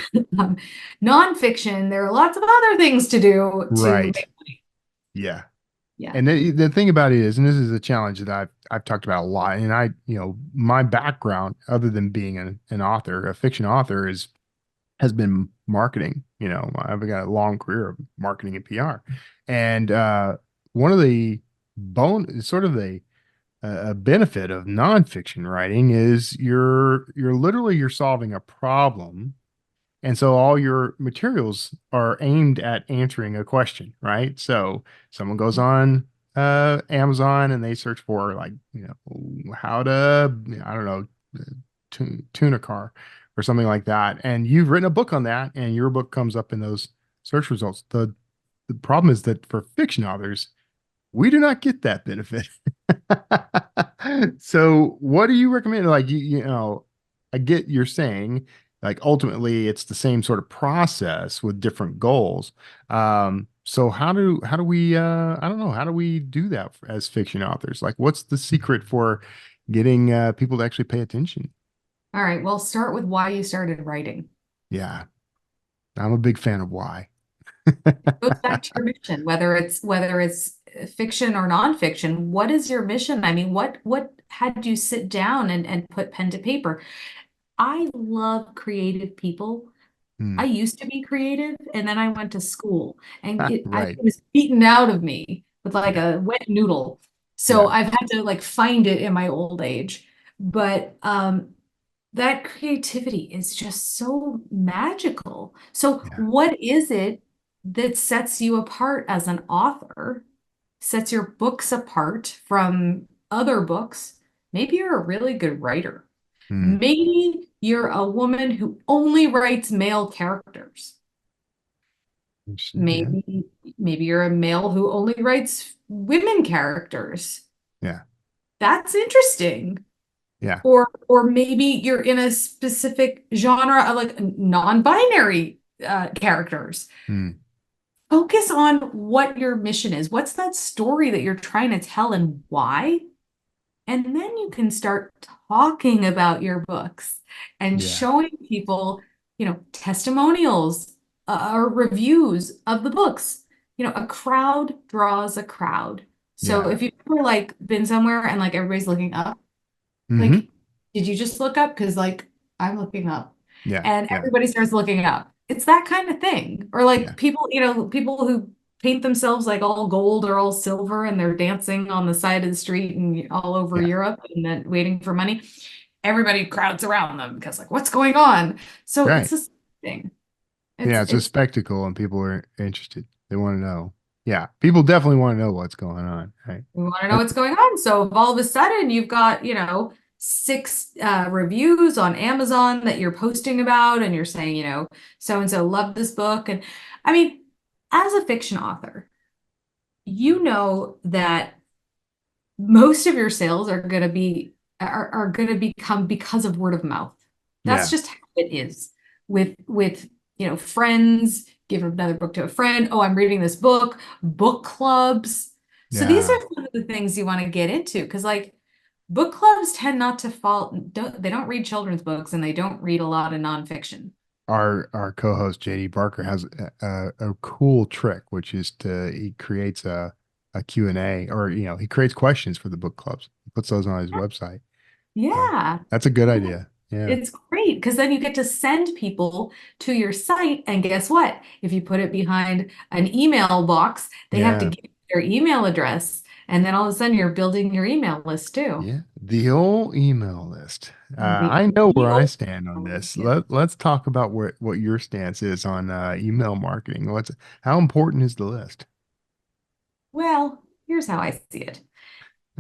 Nonfiction, there are lots of other things to do to Right. make money. Yeah. Yeah. And the thing about it is, and this is a challenge that I've talked about a lot, and my background, other than being an author, a fiction author, has been marketing. I've got a long career of marketing and PR, and one of the sort of the a benefit of nonfiction writing is you're solving a problem. And so all your materials are aimed at answering a question, right? So someone goes on Amazon and they search for like, how to, I don't know, tune a car or something like that. And you've written a book on that, and your book comes up in those search results. The problem is that for fiction authors, we do not get that benefit. So what do you recommend? Like, I get you're saying, like, ultimately it's the same sort of process with different goals. So how do we I don't know, how do we do that as fiction authors? Like, what's the secret for getting people to actually pay attention? All right. Well, start with why you started writing. Yeah, I'm a big fan of why. It goes back to your mission, whether it's fiction or nonfiction. What is your mission? I mean, what had you sit down and put pen to paper? I love creative people. Hmm. I used to be creative, and then I went to school, and it Right. was beaten out of me with like Yeah. a wet noodle. So Yeah. I've had to like find it in my old age. But that creativity is just so magical. So Yeah. what is it that sets you apart as an author, sets your books apart from other books? Maybe you're a really good writer. Hmm. Maybe you're a woman who only writes male characters. Interesting. Yeah. Maybe you're a male who only writes women characters. Yeah. That's interesting. Yeah. Or maybe you're in a specific genre of like non-binary characters. Hmm. Focus on what your mission is. What's that story that you're trying to tell and why? And then you can start talking about your books and Yeah. showing people, testimonials or reviews of the books. A crowd draws a crowd. So Yeah. if you've ever like been somewhere and like everybody's looking up, Hmm. like, did you just look up? Because like I'm looking up Yeah. and Yeah. everybody starts looking up. It's that kind of thing. Or Yeah. like people who paint themselves like all gold or all silver and they're dancing on the side of the street and all over Yeah. Europe and then waiting for money. Everybody crowds around them because like, what's going on? So it's Right. this thing. Yeah. It's a It's spectacle and people are interested. They want to know. Yeah. People definitely want to know what's going on. Right. we want to know what's going on. So if all of a sudden you've got, 6 reviews on Amazon that you're posting about and you're saying, so and so loved this book. And I mean, as a fiction author, you know that most of your sales are going to become because of word of mouth. That's Yeah. just how it is with friends, give another book to a friend. Oh, I'm reading this book clubs. So these Yeah. are some of the things you want to get into because like book clubs tend not to they don't read children's books and they don't read a lot of nonfiction. our co-host JD Barker has a cool trick, which is he creates a Q&A, or he creates questions for the book clubs. He puts those on his website. Yeah. That's a good idea. Yeah. It's great because then you get to send people to your site. And guess what? If you put it behind an email box, they have to Yeah. give their email address. And then all of a sudden you're building your email list too. Yeah. The old email list. The I know where I old- stand on this. Yeah. Let's talk about what your stance is on email marketing. How important is the list? Well, here's how I see it.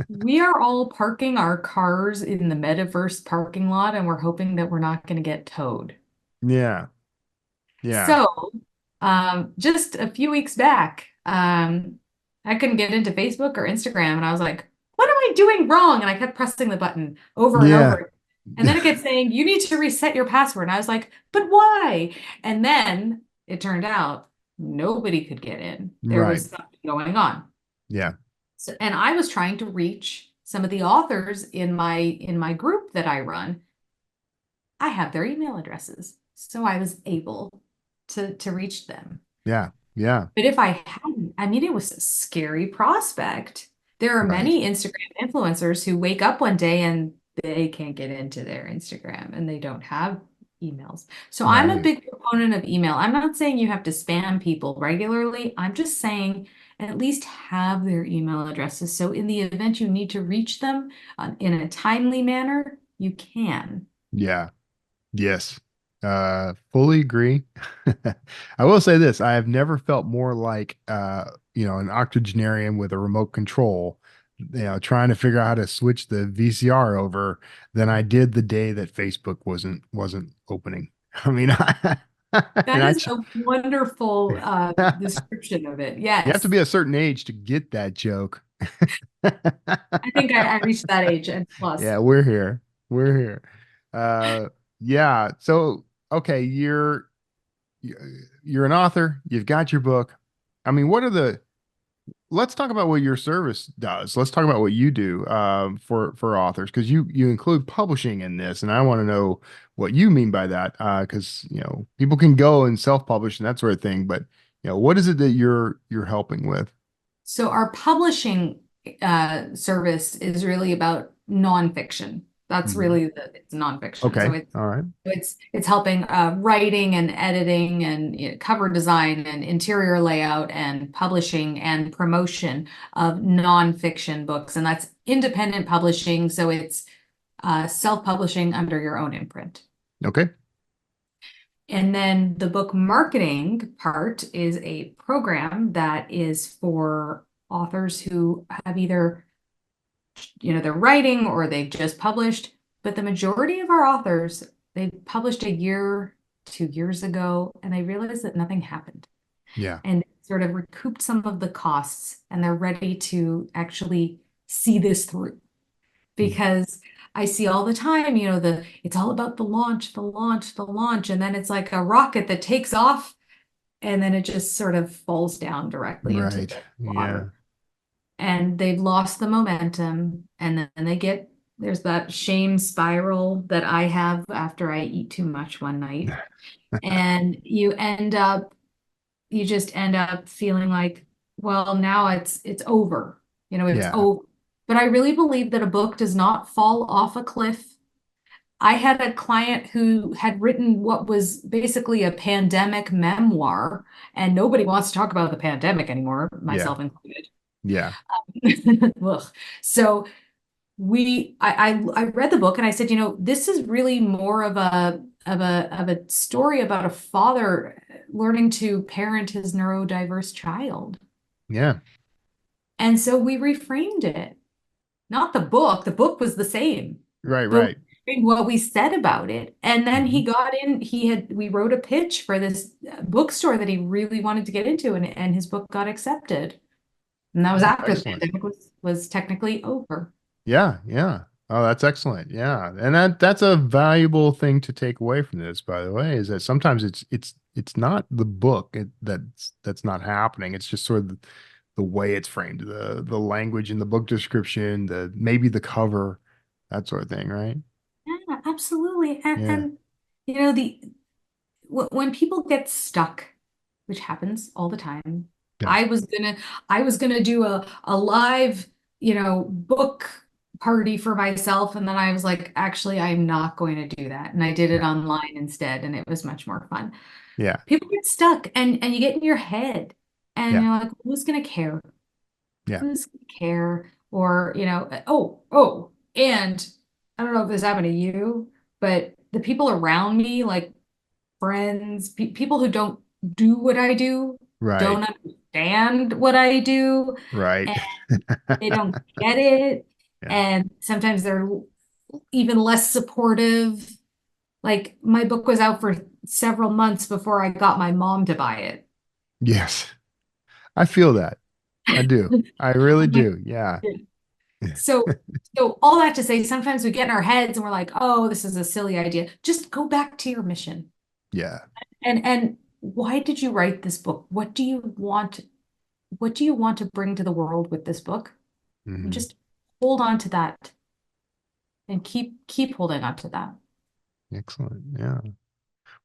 We are all parking our cars in the metaverse parking lot, and we're hoping that we're not going to get towed. Yeah. Yeah. So, just a few weeks back, I couldn't get into Facebook or Instagram, and I was like, what am I doing wrong? And I kept pressing the button over and Yeah. over. And then it kept saying, you need to reset your password. And I was like, but why? And then it turned out nobody could get in. There Right. was something going on. Yeah. So, and I was trying to reach some of the authors in my group that I run. I have their email addresses, so I was able to reach them. Yeah. Yeah. But if I hadn't, I mean, it was a scary prospect. There are Right. many Instagram influencers who wake up one day and they can't get into their Instagram and they don't have emails. So I'm a Right. big proponent of email. I'm not saying you have to spam people regularly. I'm just saying at least have their email addresses. So in the event you need to reach them in a timely manner, you can. Yeah. Yes. Fully agree. I will say this, I have never felt more like an octogenarian with a remote control, trying to figure out how to switch the VCR over than I did the day that Facebook wasn't opening. I mean, That and is a wonderful description of it. you have to Yes. be a certain age to get that joke. I think I reached that age and plus. Yeah, we're here. We're here. Yeah. So, okay, you're an author, you've got your book. I mean, let's talk about what your service does. Let's talk about what you do for authors, because you include publishing in this, and I want to know what you mean by that. Because people can go and self-publish and that sort of thing, but what is it that you're helping with? So our publishing service is really about nonfiction. That's Mhm. really it's nonfiction. Okay. So All right. it's helping writing and editing and cover design and interior layout and publishing and promotion of nonfiction books. And that's independent publishing. So it's self-publishing under your own imprint. Okay. And then the book marketing part is a program that is for authors who have either, they're writing or they've just published. But the majority of our authors, they published a year, 2 years ago, and they realized that nothing happened. Yeah. And sort of recouped some of the costs, and they're ready to actually see this through. Because I see all the time, it's all about the launch, the launch, the launch. And then it's like a rocket that takes off and then it just sort of falls down directly into Right. the Yeah. water. And they've lost the momentum. And then there's that shame spiral that I have after I eat too much one night. And you just end up feeling like, well, now it's over. It's Yeah. over. But I really believe that a book does not fall off a cliff. I had a client who had written what was basically a pandemic memoir, and nobody wants to talk about the pandemic anymore, myself included. Yeah. Ugh. So I read the book and I said, this is really more of a story about a father learning to parent his neurodiverse child. Yeah. And so we reframed it. Not the book. The book was the same. Right. But Right. what we said about it. And then he got in, we wrote a pitch for this bookstore that he really wanted to get into, and his book got accepted. And that was after Excellent. the pandemic was technically over. Yeah. Yeah. Oh, that's excellent. Yeah. And that's a valuable thing to take away from this, by the way, is that sometimes it's not the book that's not happening. It's just sort of the way it's framed, the language in the book description, maybe the cover, that sort of thing, right? Yeah, absolutely. Yeah. And when people get stuck, which happens all the time, Yeah. I was gonna do a live, book party for myself, and then I was like, actually, I'm not going to do that, and I did it Yeah. online instead, and it was much more fun. Yeah. People get stuck, and you get in your head, and Yeah. you're like, who's gonna care? Yeah. Who's gonna care? Or, oh, and I don't know if this happened to you, but the people around me, like friends, people who don't do what I do, Right. don't understand what I do, Right. and they don't get it. Yeah. And sometimes they're even less supportive. Like my book was out for several months before I got my mom to buy it. Yes. I feel that. I do. I really do. Yeah. So, so all that to say, sometimes we get in our heads and we're like, oh, this is a silly idea. Just go back to your mission. Yeah. And why did you write this book? What do you want to bring to the world with this book? Mhm. Just hold on to that and keep holding on to that. Excellent. Yeah.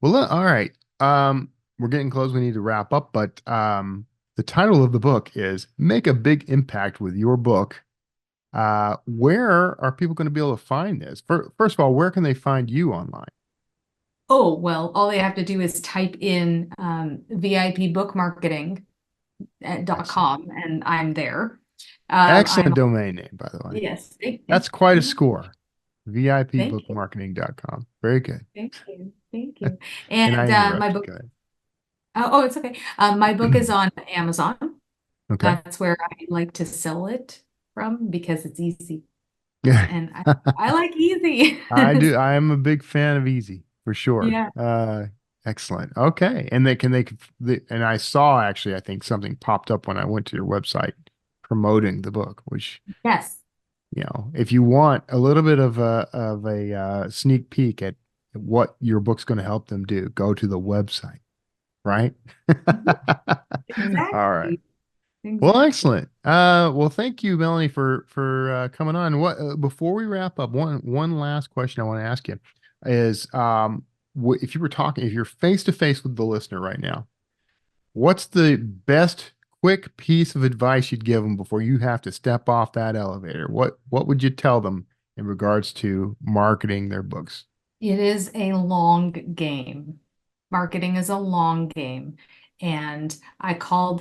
Well, all right. We're getting close. We need to wrap up, but the title of the book is Make a Big Impact with Your Book. Where are people going to be able to find this? First of all, where can they find you online? Oh, well, all they have to do is type in VIPbookmarketing.com and I'm there. Excellent I'm domain name, by the way. Yes, That's quite a score. thank you. VIPbookmarketing.com. Very good. Thank you. Thank you. And I And my interrupted. book, Go ahead. oh, it's okay. My book is on Amazon. Okay. That's where I like to sell it from because it's easy. Yeah. And I like easy. I do. I am a big fan of Easy for sure. Yeah. Excellent. Okay. And and I saw actually, I think something popped up when I went to your website promoting the book, which, Yes. if you want a little bit of a sneak peek at what your book's going to help them do, go to the website, right? All right. Exactly. Well, Exactly. excellent. Well, thank you, Melanie, for coming on. What before we wrap up, one last question I want to ask you is, if you're face to face with the listener right now, what's the best quick piece of advice you'd give them before you have to step off that elevator? What would you tell them in regards to marketing their books? It is a long game. Marketing is a long game. And I call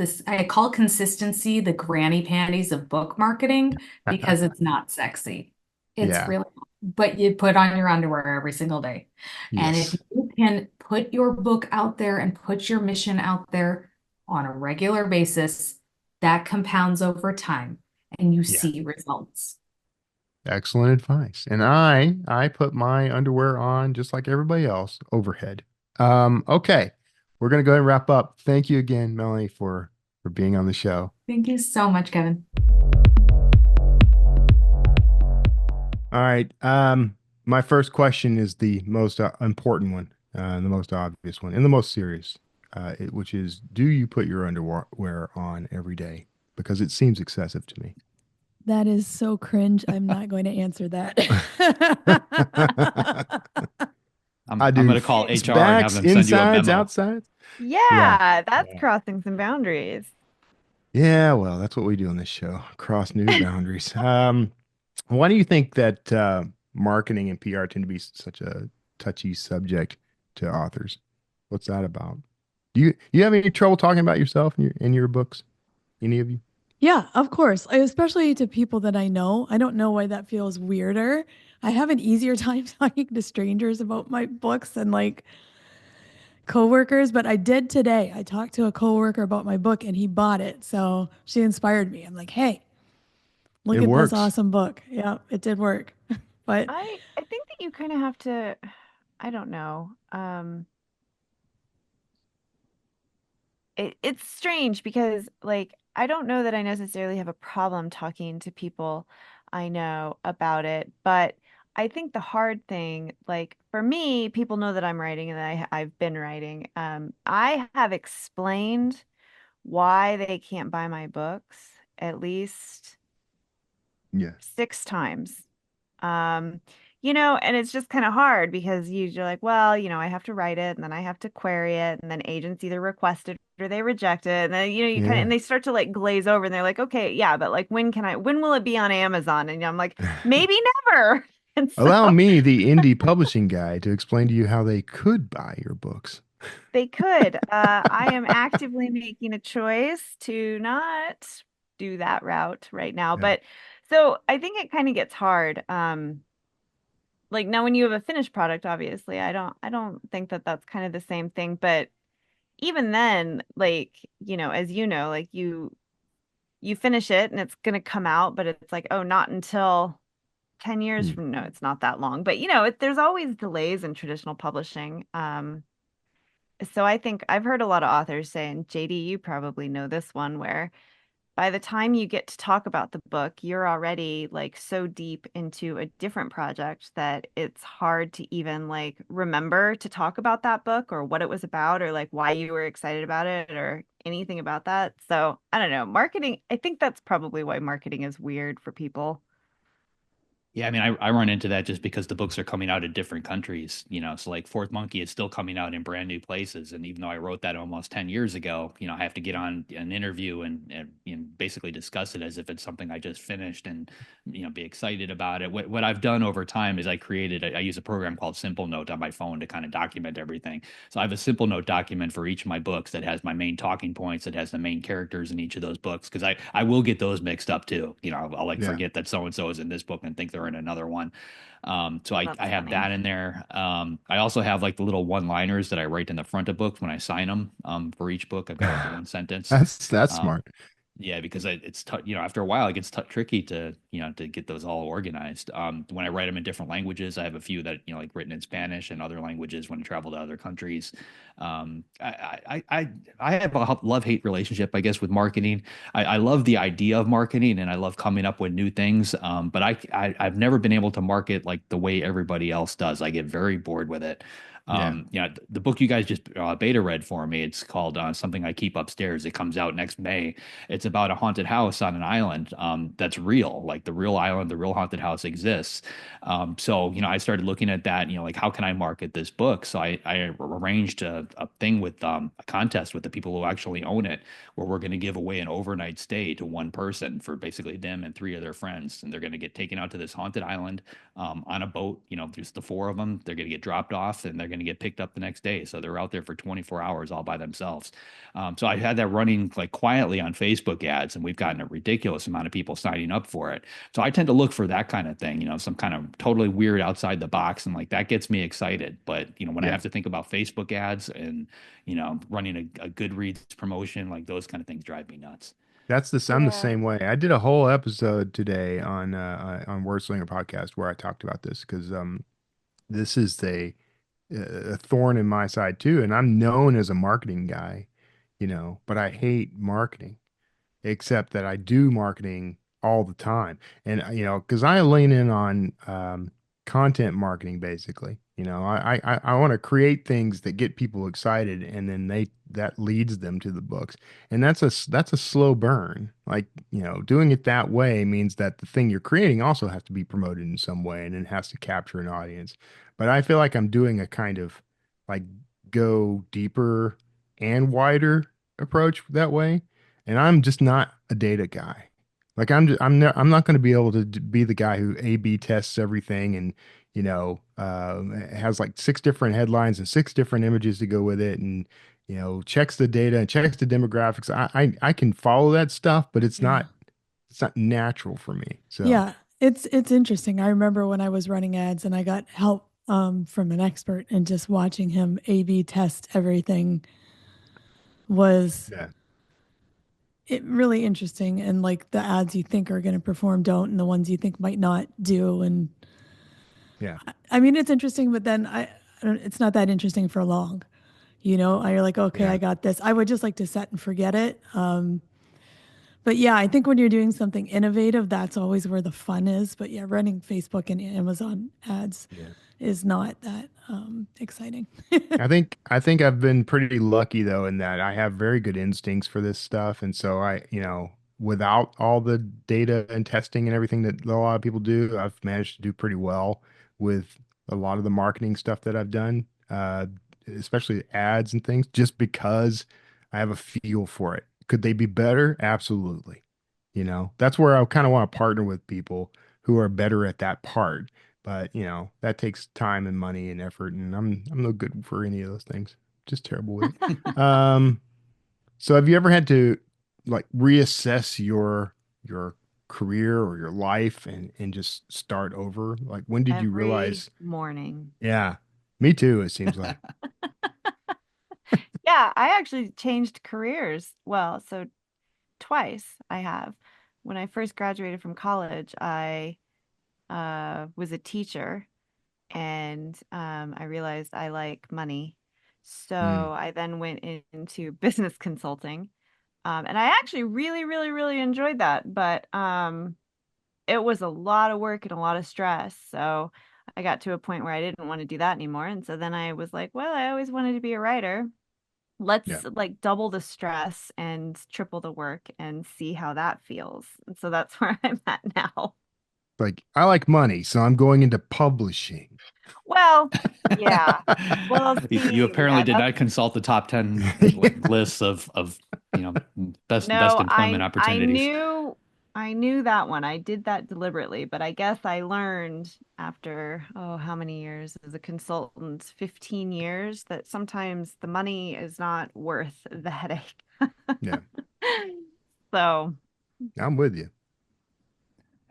consistency the granny panties of book marketing because it's not sexy. It's Yeah. really, but you put on your underwear every single day. And if Yes. you can put your book out there and put your mission out there on a regular basis, that compounds over time and you Yeah. see results. Excellent advice. And I put my underwear on just like everybody else overhead. Okay. We're gonna go ahead and wrap up. Thank you again, Melanie, for being on the show. Thank you so much, Kevin. All right. My first question is the most important one, the most obvious one, and the most serious, which is, do you put your underwear on every day? Because it seems excessive to me. That is so cringe. I'm not going to answer that. I'm I going do to call fronts, HR and have backs, them send you a insides, memo. outsides. Yeah. Yeah, that's Yeah. crossing some boundaries. Yeah, well, that's what we do on this show. Cross new boundaries. Why do you think that marketing and PR tend to be such a touchy subject to authors? What's that about? Do you have any trouble talking about yourself in your books? Any of you? Yeah, of course. Especially to people that I know. I don't know why that feels weirder. I have an easier time talking to strangers about my books than like coworkers, but I did today. I talked to a coworker about my book and he bought it. So she inspired me. I'm like, hey, look It at this works. awesome book. Yeah, it did work. But I think that you kind of have to, I don't know. It's strange because like I don't know that I necessarily have a problem talking to people I know about it, but I think the hard thing, like for me, people know that I'm writing and that I've been writing. I have explained why they can't buy my books at least Yeah. 6 times. Um, and it's just kind of hard because you're like, well, I have to write it and then I have to query it and then agents either request it or they reject it. And then, you kind of, Yeah. and they start to like glaze over and they're like, okay, yeah, but like, when will it be on Amazon? And I'm like, maybe never. And Allow so me, the indie publishing guy, to explain to you how they could buy your books. they could. I am actively making a choice to not do that route right now. Yeah. But so I think it kind of gets hard. Like now when you have a finished product, obviously, I don't think that that's kind of the same thing. But even then, like, as you know, like you finish it and it's gonna come out, but it's like, oh, not until 10 years Hmm. from now. It's not that long. But there's always delays in traditional publishing. So I think I've heard a lot of authors say, and JD, you probably know this one, where by the time you get to talk about the book, you're already like so deep into a different project that it's hard to even like remember to talk about that book or what it was about or like why you were excited about it or anything about that. So I don't know. Marketing, I think that's probably why marketing is weird for people. Yeah, I mean, I run into that just because the books are coming out in different countries, So like Fourth Monkey is still coming out in brand new places, and even though I wrote that almost 10 years ago, I have to get on an interview and basically discuss it as if it's something I just finished, and be excited about it. What I've done over time is I use a program called Simple Note on my phone to kind of document everything. So I have a Simple Note document for each of my books that has my main talking points, that has the main characters in each of those books, because I will get those mixed up too. I'll like Yeah. forget that so and so is in this book and think they're in another one. So I That's have funny. that in there. I also have like the little one-liners that I write in the front of books when I sign them. For each book, I've got like a one sentence. That's Um, smart. yeah, because it's after a while it gets tricky to to get those all organized. When I write them in different languages, I have a few that like written in Spanish and other languages when I travel to other countries. I have a love-hate relationship, I guess, with marketing. I love the idea of marketing and I love coming up with new things. But I've never been able to market like the way everybody else does. I get very bored with it. Yeah. The book you guys just beta read for me, it's called Something I Keep Upstairs. It comes out next May. It's about a haunted house on an island that's real, like the real island, the real haunted house exists. So, I started looking at that, like how can I market this book? So I arranged a thing with a contest with the people who actually own it, where we're going to give away an overnight stay to one person for basically them and three of their friends. And they're going to get taken out to this haunted island on a boat, just the four of them. They're going to get dropped off and they're going to get picked up the next day. So they're out there for 24 hours all by themselves. So I had that running like quietly on Facebook ads, and we've gotten a ridiculous amount of people signing up for it. So I tend to look for that kind of thing, some kind of totally weird outside the box, and like that gets me excited. But when I Yeah. have to think about Facebook ads and running a Goodreads promotion, like those kind of things drive me nuts. I'm the Yeah. same way. I did a whole episode today on Wordslinger podcast where I talked about this because this is a thorn in my side too, and I'm known as a marketing guy, but I hate marketing, except that I do marketing all the time. And, because I lean in on content marketing basically. I want to create things that get people excited and then that leads them to the books. And that's a slow burn. Like, doing it that way means that the thing you're creating also has to be promoted in some way and it has to capture an audience. But I feel like I'm doing a kind of like go deeper and wider approach that way, and I'm just not a data guy. Like I'm not going to be able to be the guy who A/B tests everything and has like six different headlines and six different images to go with it, and checks the data and checks the demographics. I can follow that stuff, but Yeah. it's not natural for me. So Yeah. It's interesting. I remember when I was running ads and I got help from an expert and just watching him A/B test everything was yeah, really interesting. And like the ads you think are going to perform don't, and the ones you think might not do. And yeah, I mean, it's interesting, but then I don't, it's not that interesting for long. You're like, okay, I yeah. got this. I would just like to set and forget it. But yeah, I think when you're doing something innovative, that's always where the fun is. But yeah, running Facebook and Amazon ads Yeah. is not that exciting. I think I've been pretty lucky though in that I have very good instincts for this stuff, and so without all the data and testing and everything that a lot of people do, I've managed to do pretty well. with a lot of the marketing stuff that I've done, especially ads and things, just because I have a feel for it. Could they be better? Absolutely. You know, that's where I kind of want to partner with people who are better at that part. But, you know, that takes time and money and effort, and I'm no good for any of those things. Just terrible with it. So have you ever had to like reassess your career or your life and just start over? Like when did you Every realize? morning. Yeah, me too, it seems like. Yeah, I actually changed careers. Well, so twice I have. When I first graduated from college, I was a teacher, and I realized I like money. So Mm, I then went into business consulting. And I actually really, really, really enjoyed that. But it was a lot of work and a lot of stress. So I got to a point where I didn't want to do that anymore. And so then I was like, well, I always wanted to be a writer. yeah. Let's like double the stress and triple the work and see how that feels. And so that's where I'm at now. Like I like money, so I'm going into publishing. Well, yeah. Well, You see, apparently yeah, did that's not consult the top 10 lists of best no, employment I opportunities. knew that one. I did that deliberately, but I guess I learned after, oh, how many years as a consultant? 15 years, that sometimes the money is not worth the headache. Yeah, So, I'm with you.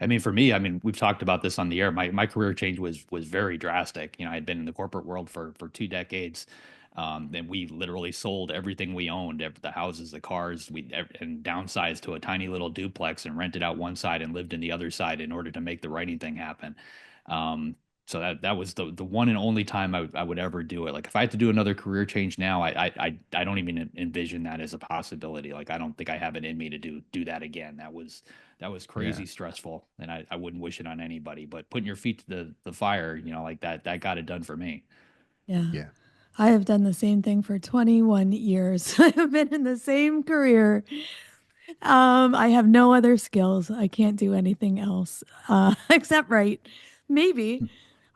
I mean, for me, I mean, we've talked about this on the air. My career change was very drastic. You know, I'd been in the corporate world for 2 decades, and we literally sold everything we owned, the houses, the cars, and downsized to a tiny little duplex and rented out one side and lived in the other side in order to make the writing thing happen. Um, so that was the one and only time I would ever do it. Like if I had to do another career change now, I don't even envision that as a possibility. Like I don't think I have it in me to do that again. That was Yeah, crazy stressful, and I wouldn't wish it on anybody. But putting your feet to the fire, you know, like that got it done for me. Yeah. yeah, I have done the same thing for 21 years. I have been in the same career. I have no other skills. I can't do anything else except write. Maybe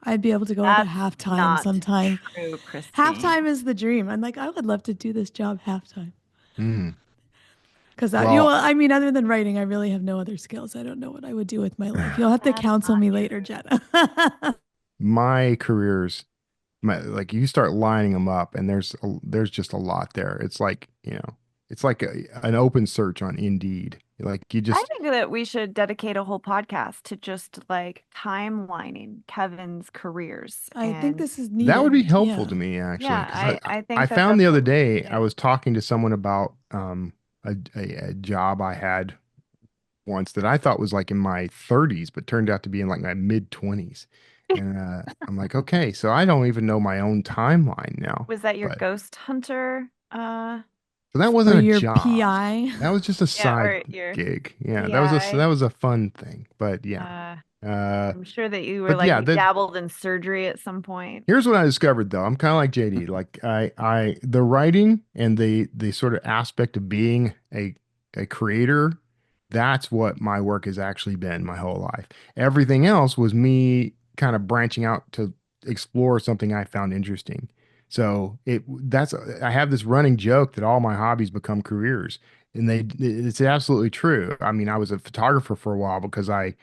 I'd be able to go like a that's halftime not sometime. true, Christine. Halftime is the dream. I'm like, I would love to do this job halftime. mm. Because Well, I mean, other than writing, I really have no other skills. I don't know what I would do with my life. You'll have to That's counsel not me true. later, Jenna. my careers, like you start lining them up, and there's just a lot there. It's like, you know, it's like an open search on Indeed. Like you I just think that we should dedicate a whole podcast to just like timelining Kevin's careers. I think And this is that would be needed. helpful Yeah. to me actually, yeah, because I I think that found the that's other what we day should I do. was talking to someone about a job I had once that I thought was like in my 30s, but turned out to be in like my mid 20s. And I'm like, okay, so I don't even know my own timeline now. Was that your But ghost hunter? so that Or wasn't a your job. PI. That was just a Yeah, side or your gig. Yeah, that PI. was a fun thing. But yeah. Uh, Uh, I'm sure that you were but like yeah, you that dabbled in surgery at some point. here's what I discovered though. I'm kind of like JD. Like the writing and the sort of aspect of being a creator, that's what my work has actually been my whole life. Everything else was me kind of branching out to explore something I found interesting. So I have this running joke that all my hobbies become careers, and it's absolutely true. I mean, I was a photographer for a while because I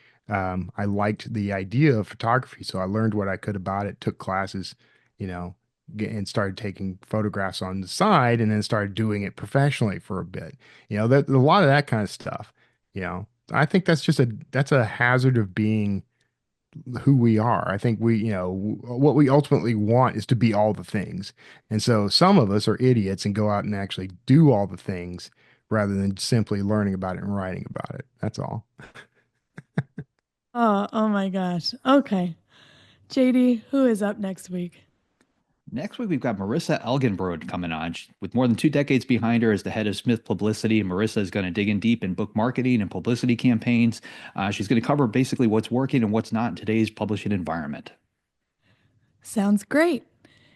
liked the idea of photography, so I learned what I could about it, took classes, you know, and started taking photographs on the side, and then started doing it professionally for a bit. You know, that a lot of that kind of stuff. You know, I think that's a hazard of being who we are. I think we, you know, what we ultimately want is to be all the things, and so some of us are idiots and go out and actually do all the things rather than simply learning about it and writing about it. That's all. Oh my gosh. Okay. JD, who is up next week? Next week, we've got Marissa Elgenbrod coming on. With more than 2 decades behind her as the head of Smith Publicity, Marissa is going to dig in deep in book marketing and publicity campaigns. She's going to cover basically what's working and what's not in today's publishing environment. Sounds great.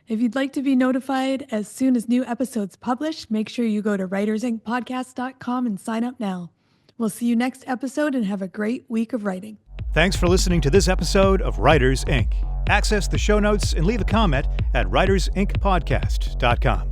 If you'd like to be notified as soon as new episodes publish, make sure you go to writersincpodcast.com and sign up now. We'll see you next episode and have a great week of writing. Thanks for listening to this episode of Writers Inc. Access the show notes and leave a comment at writersincpodcast.com.